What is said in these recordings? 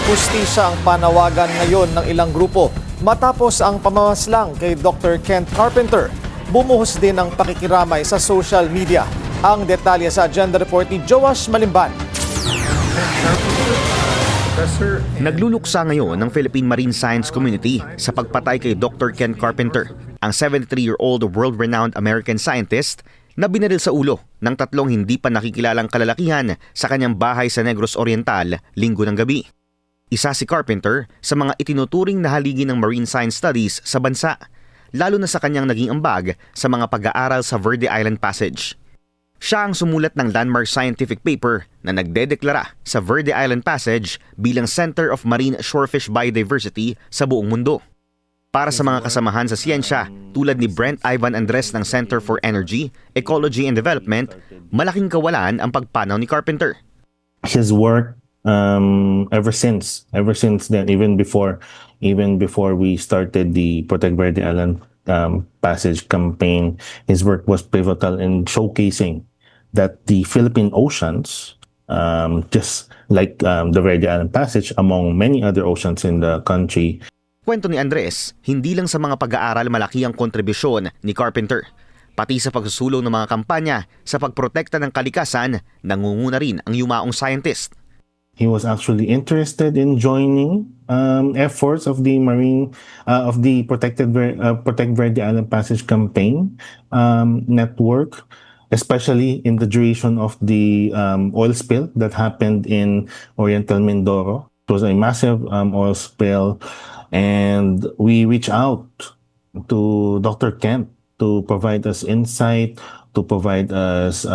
Hustisya ang panawagan ngayon ng ilang grupo matapos ang pamamaslang kay Dr. Kent Carpenter. Bumuhos din ang pakikiramay sa social media. Ang detalye sa agenda report ni Joash Malimban. Nagluluksa ngayon ng Philippine Marine Science Community sa pagpatay kay Dr. Kent Carpenter, ang 73-year-old world-renowned American scientist na binaril sa ulo ng tatlong hindi pa nakikilalang kalalakihan sa kanyang bahay sa Negros Oriental linggo ng gabi. Isa si Carpenter sa mga itinuturing na haligi ng marine science studies sa bansa, lalo na sa kanyang naging ambag sa mga pag-aaral sa Verde Island Passage. Siya ang sumulat ng landmark scientific paper na nagdedeklara sa Verde Island Passage bilang Center of Marine Shorefish Biodiversity sa buong mundo. Para sa mga kasamahan sa siyensya tulad ni Brent Ivan Andres ng Center for Energy, Ecology and Development, malaking kawalan ang pagpanaw ni Carpenter. His work ever since then, even before we started the Protect Verde Island Passage campaign, his work was pivotal in showcasing that the Philippine oceans, just like the Verde Island Passage, among many other oceans in the country. Kwento ni Andres, hindi lang sa mga pag-aaral malaki ang kontribusyon ni Carpenter. Pati sa pagsusulong ng mga kampanya sa pagprotekta ng kalikasan, nangunguna rin ang yumaong scientist. He was actually interested in joining efforts of the Protect Verde Island Passage campaign network, especially in the duration of the oil spill that happened in Oriental Mindoro. It was a massive oil spill, and we reached out to Dr. Kent to provide us insight, to provide us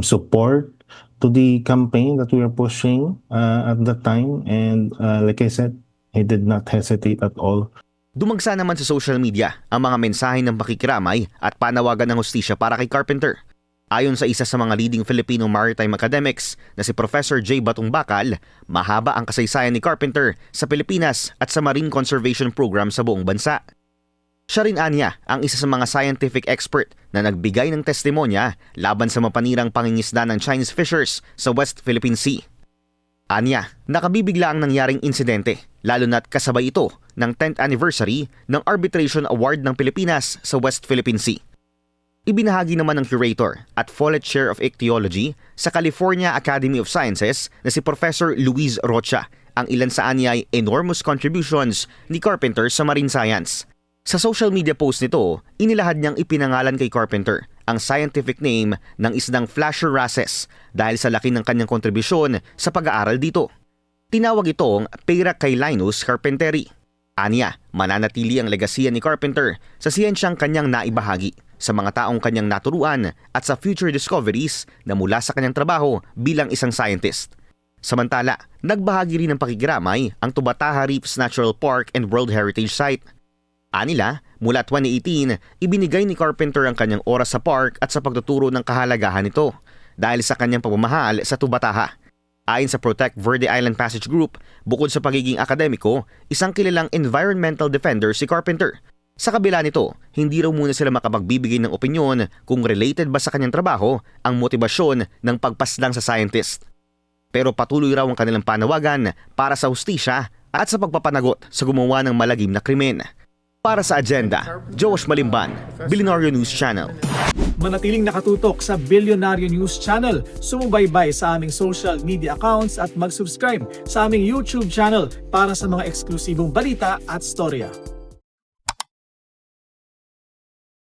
support to the campaign that we were pushing at that time. And like I said, he did not hesitate at all. Dumagsa naman sa social media ang mga mensahe ng pakikiramay at panawagan ng hustisya para kay Carpenter. Ayon sa isa sa mga leading Filipino maritime academics na si Professor J. Batong Bakal, mahaba ang kasaysayan ni Carpenter sa Pilipinas at sa marine conservation program sa buong bansa. Siya rin anya ang isa sa mga scientific expert na nagbigay ng testimonya laban sa mapanirang pangingisda ng Chinese fishers sa West Philippine Sea. Anya, nakabibigla ang nangyaring insidente, lalo na't kasabay ito ng 10th anniversary ng Arbitration Award ng Pilipinas sa West Philippine Sea. Ibinahagi naman ng curator at Follett Chair of Ichthyology sa California Academy of Sciences na si Professor Luis Rocha ang ilan sa anyay enormous contributions ni Carpenter sa marine science. Sa social media post nito, inilahad niyang ipinangalan kay Carpenter ang scientific name ng isdang Flasher wrasses dahil sa laki ng kanyang kontribusyon sa pag-aaral dito. Tinawag itong Parachylinus carpenteri. Aniya, mananatili ang legasiya ni Carpenter sa siyensyang kanyang naibahagi, sa mga taong kanyang naturuan at sa future discoveries na mula sa kanyang trabaho bilang isang scientist. Samantala, nagbahagi rin ng pakikiramay ang Tubataha Reefs Natural Park and World Heritage Site. Anila, mula 2018, ibinigay ni Carpenter ang kanyang oras sa park at sa pagtuturo ng kahalagahan nito dahil sa kanyang pagmamahal sa Tubataha. Ayon sa Protect Verde Island Passage Group, bukod sa pagiging akademiko, isang kilalang environmental defender si Carpenter. Sa kabila nito, hindi raw muna sila makapagbibigay ng opinyon kung related ba sa kanyang trabaho ang motibasyon ng pagpaslang sa scientist. Pero patuloy raw ang kanilang panawagan para sa hustisya at sa pagpapanagot sa gumawa ng malagim na krimen. Para sa agenda, Joash Malimban, Billionaire News Channel. Manatiling nakatutok sa Billionaire News Channel, sumubaybay sa aming social media accounts at mag-subscribe sa aming YouTube channel para sa mga eksklusibong balita at storya.